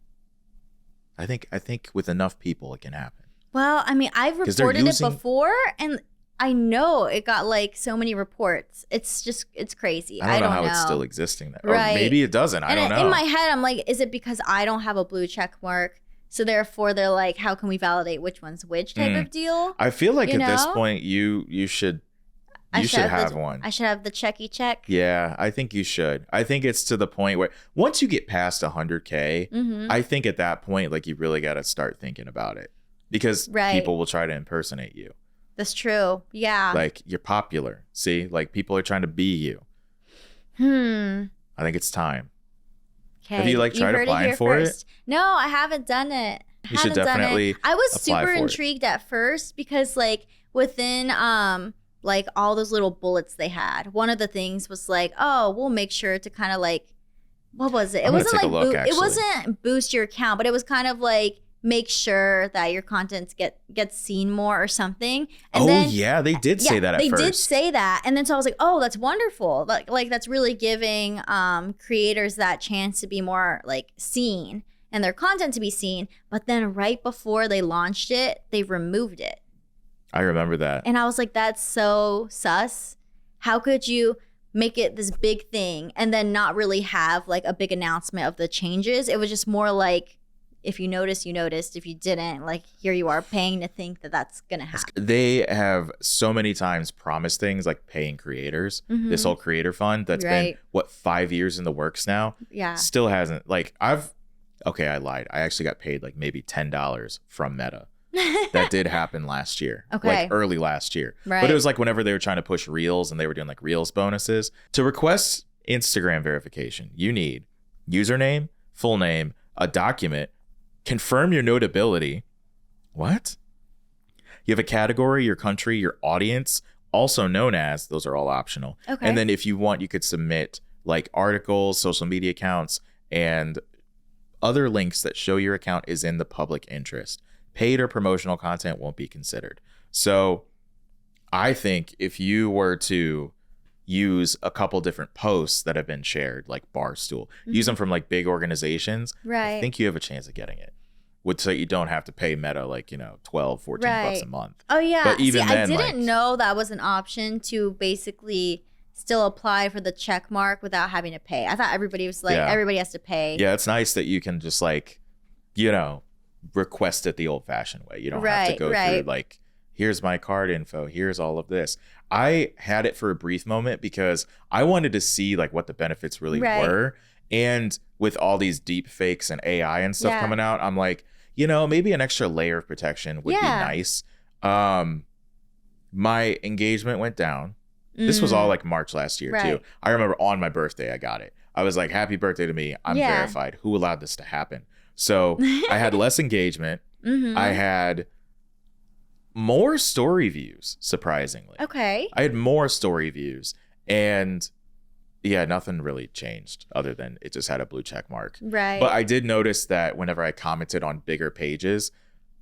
I think with enough people it can happen. Well, I mean, I've reported it before, and I know it got like so many reports. It's crazy. I don't know how it's still existing there. Right. Or maybe it doesn't. I don't know. In my head, I'm like, is it because I don't have a blue check mark? So therefore, they're like, how can we validate which one's which type of deal? I feel like at this point, you should have one. I should have the checky check. Yeah, I think you should. I think it's to the point where once you get past 100K, I think at that point, like you really got to start thinking about it because people will try to impersonate you. That's true. Yeah. Like you're popular. See, like people are trying to be you. I think it's time. Okay. Have you like tried applying for it? No, I haven't done it. You should definitely. I was super intrigued at first because like within like all those little bullets they had, one of the things was like, oh, we'll make sure to kind of like, what was it? It wasn't like it wasn't boost your account, but it was kind of like make sure that your content gets seen more or something. And they did say that at first. They did say that. And then so I was like, oh, that's wonderful. Like that's really giving creators that chance to be more like seen and their content to be seen. But then right before they launched it, they removed it. I remember that. And I was like, that's so sus. How could you make it this big thing and then not really have like a big announcement of the changes? It was just more like, if you noticed, you noticed. If you didn't, like, here you are paying to think that that's going to happen. They have so many times promised things like paying creators. This whole creator fund that's been, 5 years in the works now? Yeah. Still hasn't. Like, I lied. I actually got paid like maybe $10 from Meta. That did happen last year. Okay. Like early last year. Right. But it was like whenever they were trying to push Reels and they were doing like Reels bonuses. To request Instagram verification, you need username, full name, a document, confirm your notability. What? You have a category, your country, your audience, also known as, those are all optional. Okay. And then if you want, you could submit like articles, social media accounts, and other links that show your account is in the public interest. Paid or promotional content won't be considered. So I think if you were to use a couple different posts that have been shared, like Barstool, use them from like big organizations, I think you have a chance of getting it. So you don't have to pay Meta like, $12, $14 a month. Oh yeah. But even then, I didn't know that was an option to basically still apply for the check mark without having to pay. I thought everybody was like, everybody has to pay. Yeah, it's nice that you can just like, request it the old fashioned way. You don't have to go through like, here's my card info, here's all of this. I had it for a brief moment because I wanted to see like what the benefits really were. And with all these deep fakes and AI and stuff coming out, I'm like, maybe an extra layer of protection would be nice. My engagement went down. This was all like March last year too. I remember on my birthday, I got it. I was like, happy birthday to me. I'm verified. Who allowed this to happen? So I had less engagement. I had more story views, surprisingly. Okay. I had more story views. And nothing really changed other than it just had a blue check mark. Right. But I did notice that whenever I commented on bigger pages,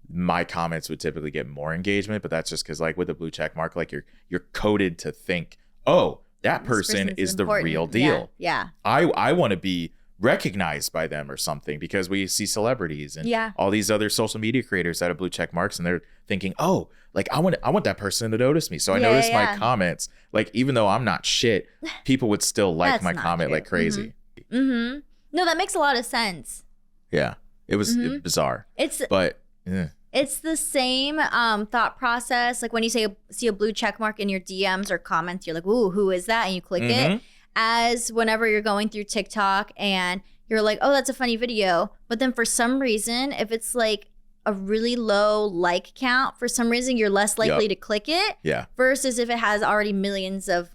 my comments would typically get more engagement. But that's just because like with a blue check mark, like you're coded to think, oh, that person is the real deal. Yeah. I want to be recognized by them or something because we see celebrities and all these other social media creators that have blue check marks and they're thinking, oh, like I want that person to notice me. So I noticed my comments, like even though I'm not shit, people would still like my comment like crazy. No, that makes a lot of sense. Yeah, it was bizarre. It's the same thought process. Like when you see a blue check mark in your DMs or comments, you're like, ooh, who is that? And you click it. As whenever you're going through TikTok and you're like, oh, that's a funny video. But then for some reason, if it's like a really low like count, for some reason, you're less likely to click it. Yeah. Versus if it has already millions of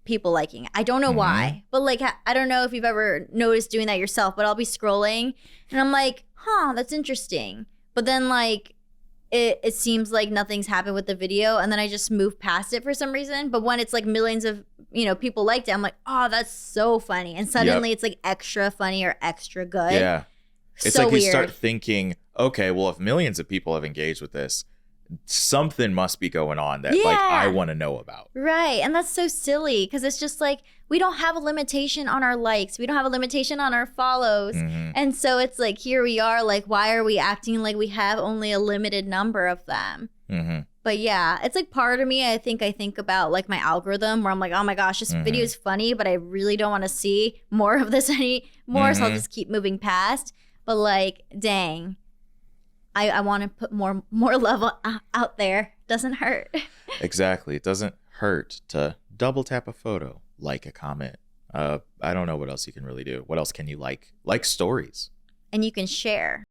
people liking it. I don't know why. But like, I don't know if you've ever noticed doing that yourself, but I'll be scrolling and I'm like, that's interesting. But then like, it seems like nothing's happened with the video and then I just move past it for some reason. But when it's like millions of people liked it, I'm like, oh, that's so funny. And suddenly it's like extra funny or extra good. Yeah. It's so like weird. You start thinking, okay, well, if millions of people have engaged with this, something must be going on that like I want to know about. Right. And that's so silly because it's just like we don't have a limitation on our likes. We don't have a limitation on our follows. And so it's like here we are, like why are we acting like we have only a limited number of them? But yeah, it's like part of me, I think about like my algorithm where I'm like, oh my gosh, this video is funny, but I really don't want to see more of this anymore. So I'll just keep moving past. But like, dang. I want to put more love out there. Doesn't hurt. Exactly. It doesn't hurt to double tap a photo, like a comment. I don't know what else you can really do. What else can you like? Like stories. And you can share.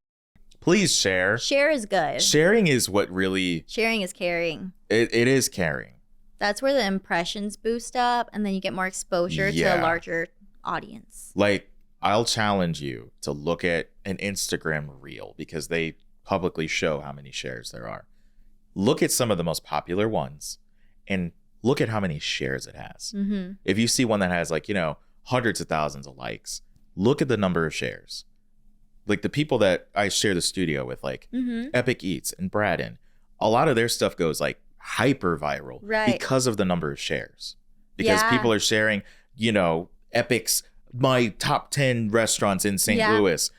Please share. Share is good. Sharing is what really... Sharing is caring. It is caring. That's where the impressions boost up and then you get more exposure to a larger audience. Like, I'll challenge you to look at an Instagram reel because they publicly show how many shares there are. Look at some of the most popular ones and look at how many shares it has. If you see one that has like, hundreds of thousands of likes, look at the number of shares. like the people that I share the studio with, like Epic Eats and Braden, a lot of their stuff goes like hyper viral because of the number of shares. Because people are sharing, you know, Epic's my top 10 restaurants in St. Louis.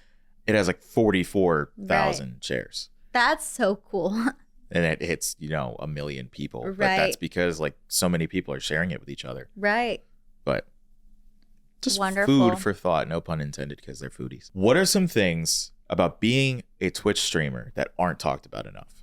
It has like 44,000 shares. That's so cool. And it hits, you know, 1 million people. But that's because like so many people are sharing it with each other. Right. But just wonderful. Food for thought, no pun intended, because they're foodies. What are some things about being a Twitch streamer that aren't talked about enough?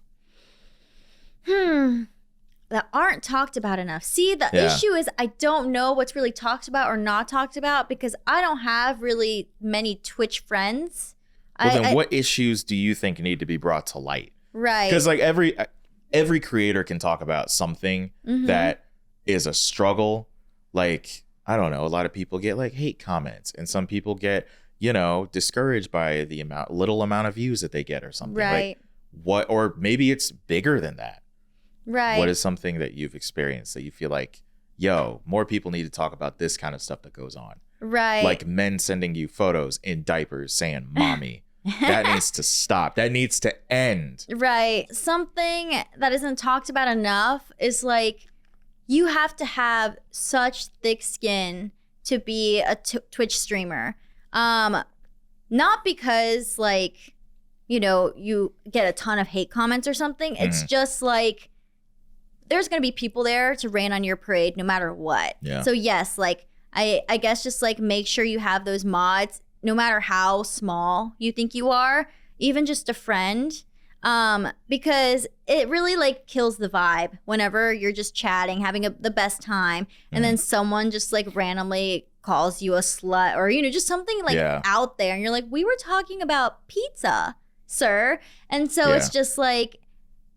That aren't talked about enough. See, the issue is I don't know what's really talked about or not talked about because I don't have really many Twitch friends. Well, then what issues do you think need to be brought to light? Right. Because like every creator can talk about something that is a struggle. Like, I don't know, a lot of people get like hate comments and some people get, you know, discouraged by the little amount of views that they get or something. Right. Like or maybe it's bigger than that. Right. What is something that you've experienced that you feel like, yo, more people need to talk about this kind of stuff that goes on? Right. Like men sending you photos in diapers saying mommy. That needs to stop. That needs to end. Right. Something that isn't talked about enough is like you have to have such thick skin to be a Twitch streamer. Not because like, you know, you get a ton of hate comments or something. It's just like there's going to be people there to rain on your parade no matter what. Yeah. So yes, like I guess just like make sure you have those mods no matter how small you think you are, even just a friend, because it really like kills the vibe whenever you're just chatting, having the best time, and then someone just like randomly calls you a slut or, you know, just something like out there. And you're like, we were talking about pizza, sir. And so it's just like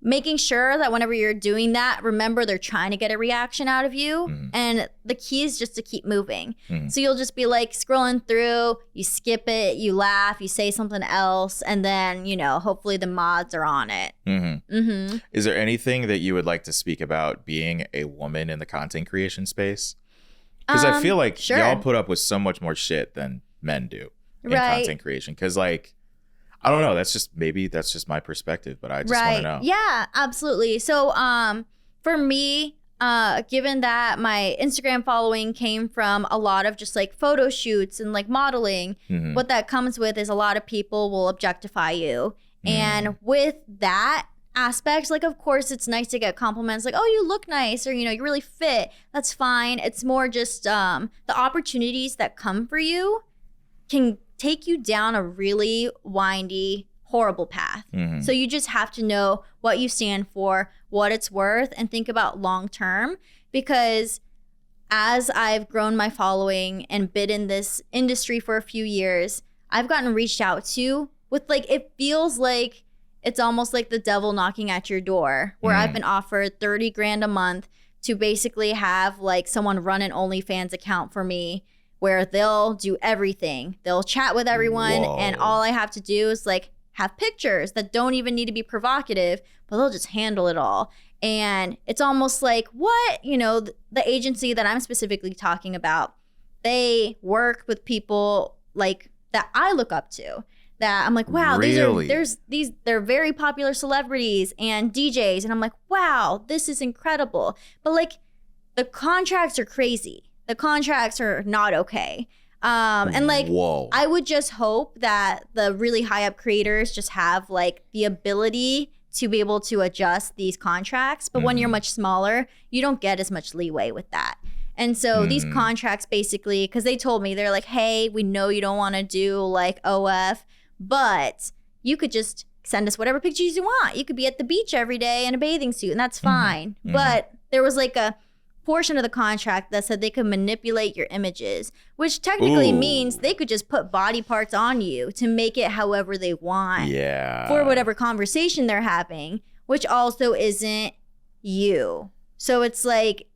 making sure that whenever you're doing that, remember they're trying to get a reaction out of you. And the key is just to keep moving. So you'll just be like scrolling through, you skip it, you laugh, you say something else, and then, you know, hopefully the mods are on it. Is there anything that you would like to speak about being a woman in the content creation space? Because I feel like y'all put up with so much more shit than men do in content creation. Because like, I don't know. That's just my perspective, but I just want to know. Yeah, absolutely. So for me, given that my Instagram following came from a lot of just like photo shoots and like modeling, what that comes with is a lot of people will objectify you. And with that aspect, like, of course, it's nice to get compliments like, oh, you look nice, or, you know, you're really fit. That's fine. It's more just the opportunities that come for you can take you down a really windy, horrible path. So you just have to know what you stand for, what it's worth, and think about long term. Because as I've grown my following and been in this industry for a few years, I've gotten reached out to with like, it feels like it's almost like the devil knocking at your door, where I've been offered 30 grand a month to basically have like someone run an OnlyFans account for me, where they'll do everything. They'll chat with everyone, and all I have to do is like have pictures that don't even need to be provocative, but they'll just handle it all. And it's almost like, what, you know, the agency that I'm specifically talking about, they work with people like that I look up to, that I'm like, wow, they're very popular celebrities and DJs. And I'm like, wow, this is incredible. But like the contracts are crazy. The contracts are not okay. And like, I would just hope that the really high up creators just have like the ability to be able to adjust these contracts. But when you're much smaller, you don't get as much leeway with that. And so these contracts basically, because they told me, they're like, hey, we know you don't want to do like OF, but you could just send us whatever pictures you want. You could be at the beach every day in a bathing suit, and that's fine. But there was like a portion of the contract that said they could manipulate your images, which technically means they could just put body parts on you to make it however they want for whatever conversation they're having, which also isn't you. So it's like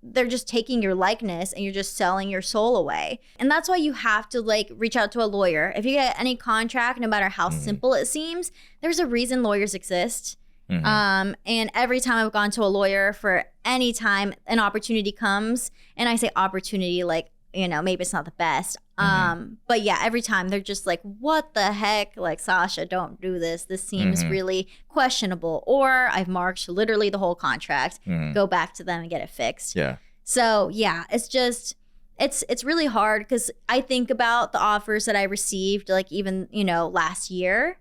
they're just taking your likeness and you're just selling your soul away. And that's why you have to like reach out to a lawyer. If you get any contract, no matter how simple it seems, there's a reason lawyers exist. And every time I've gone to a lawyer for any time an opportunity comes, and I say opportunity like maybe it's not the best. But yeah, every time they're just like, what the heck? Like, Sasha, don't do this. This seems really questionable. Or I've marked literally the whole contract, go back to them and get it fixed. Yeah. So yeah, it's just, it's really hard because I think about the offers that I received, like even, last year.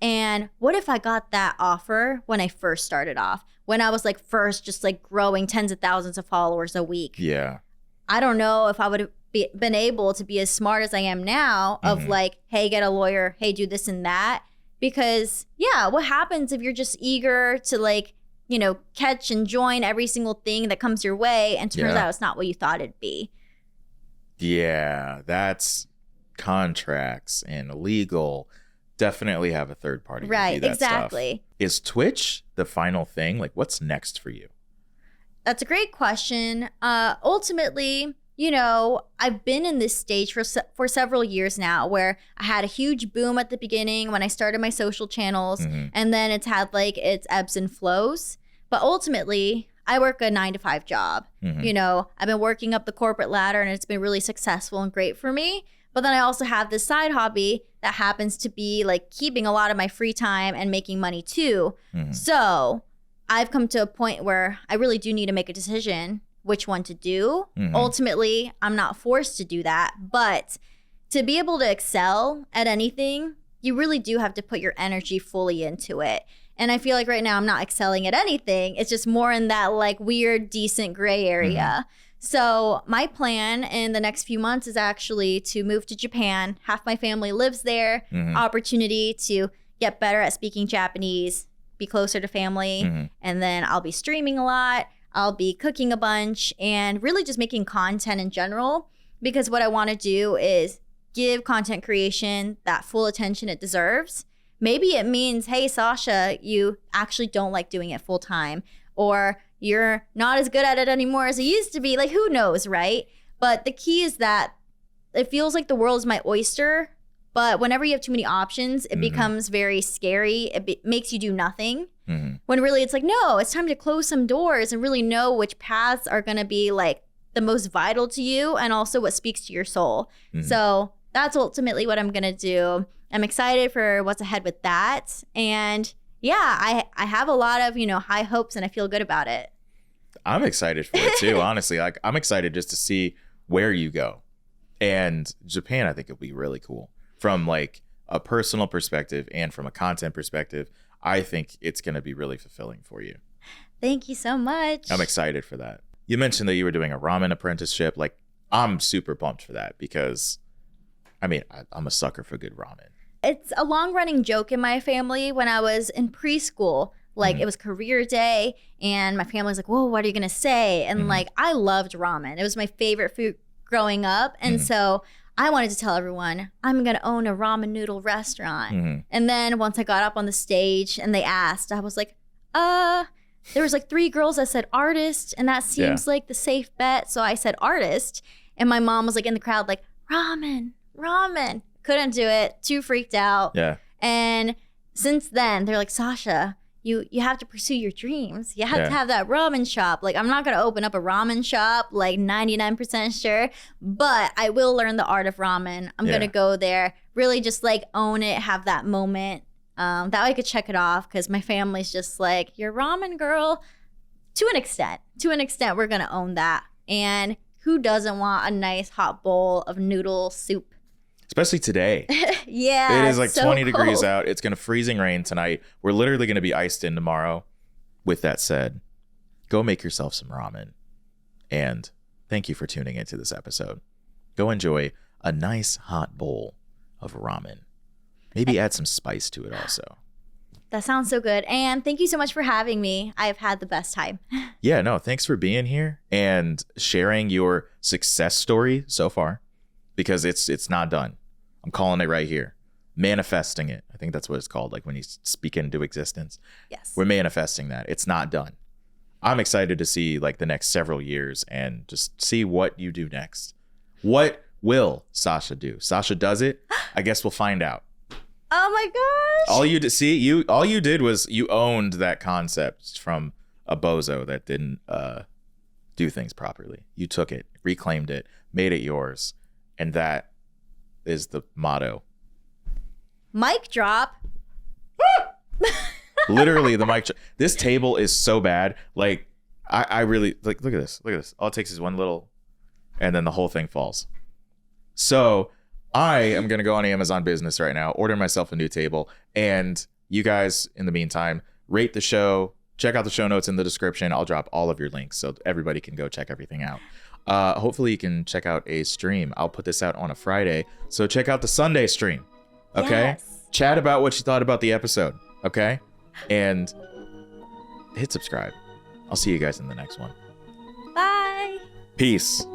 And what if I got that offer when I first started off, when I was like first just like growing tens of thousands of followers a week? Yeah. I don't know if I would have been able to be as smart as I am now of like, hey, get a lawyer, hey, do this and that. Because yeah, what happens if you're just eager to like, catch and join every single thing that comes your way and turns out it's not what you thought it'd be? Yeah, that's contracts and legal. Definitely have a third party. Right, exactly. Stuff. Is Twitch the final thing? Like, what's next for you? That's a great question. Ultimately, I've been in this stage for several years now where I had a huge boom at the beginning when I started my social channels, and then it's had like its ebbs and flows. But ultimately, I work a 9-to-5 job. I've been working up the corporate ladder and it's been really successful and great for me. But then I also have this side hobby that happens to be like keeping a lot of my free time and making money too. So I've come to a point where I really do need to make a decision which one to do. Ultimately, I'm not forced to do that. But to be able to excel at anything, you really do have to put your energy fully into it. And I feel like right now I'm not excelling at anything. It's just more in that like weird, decent gray area. So my plan in the next few months is actually to move to Japan. Half my family lives there. Opportunity to get better at speaking Japanese, be closer to family. And then I'll be streaming a lot. I'll be cooking a bunch and really just making content in general, because what I want to do is give content creation that full attention it deserves. Maybe it means, hey, Sasha, you actually don't like doing it full time, or you're not as good at it anymore as it used to be. Like, who knows, right? But the key is that it feels like the world is my oyster, but whenever you have too many options, it becomes very scary. It makes you do nothing. When really it's like, no, it's time to close some doors and really know which paths are going to be like the most vital to you and also what speaks to your soul. So that's ultimately what I'm going to do. I'm excited for what's ahead with that. And yeah, I have a lot of, high hopes and I feel good about it. I'm excited for it too, honestly. Like, I'm excited just to see where you go. And Japan, I think it'll be really cool from like a personal perspective and from a content perspective. I think it's going to be really fulfilling for you. Thank you so much. I'm excited for that. You mentioned that you were doing a ramen apprenticeship. Like, I'm super pumped for that because, I'm a sucker for good ramen. It's a long-running joke in my family. When I was in preschool, like it was career day and my family's like, whoa, what are you going to say? And like, I loved ramen. It was my favorite food growing up. And so I wanted to tell everyone, I'm going to own a ramen noodle restaurant. And then once I got up on the stage and they asked, I was like, there was like 3 girls that said artist. And that seems like the safe bet. So I said artist. And my mom was like in the crowd, like, ramen. Couldn't do it. Too freaked out. Yeah. And since then, they're like, Sasha, you have to pursue your dreams. You have to have that ramen shop. Like, I'm not going to open up a ramen shop, like 99% sure, but I will learn the art of ramen. I'm going to go there, really just like own it, have that moment. That way I could check it off because my family's just like, you're ramen girl. To an extent, we're going to own that. And who doesn't want a nice hot bowl of noodle soup? Especially today. Yeah. It is like so 20 degrees out. It's going to freezing rain tonight. We're literally going to be iced in tomorrow. With that said, go make yourself some ramen. And thank you for tuning into this episode. Go enjoy a nice hot bowl of ramen. Maybe add some spice to it also. That sounds so good. And thank you so much for having me. I've had the best time. Yeah, no, thanks for being here and sharing your success story so far. Because it's not done. I'm calling it right here. Manifesting it. I think that's what it's called. Like when you speak into existence. Yes. We're manifesting that. It's not done. I'm excited to see like the next several years and just see what you do next. What will Sasha do? Sasha does it. I guess we'll find out. Oh my gosh. All you did was you owned that concept from a bozo that didn't do things properly. You took it, reclaimed it, made it yours. And that is the motto. Mic drop. Literally the mic. This table is so bad. Like, I really like. Look at this. Look at this. All it takes is one little, and then the whole thing falls. So I am gonna go on Amazon Business right now, order myself a new table, and you guys, in the meantime, rate the show. Check out the show notes in the description. I'll drop all of your links so everybody can go check everything out. Hopefully you can check out a stream. I'll put this out on a Friday, so check out the Sunday stream. Okay. Yes. Chat about what you thought about the episode. Okay. And hit subscribe. I'll see you guys in the next one. Bye. Peace.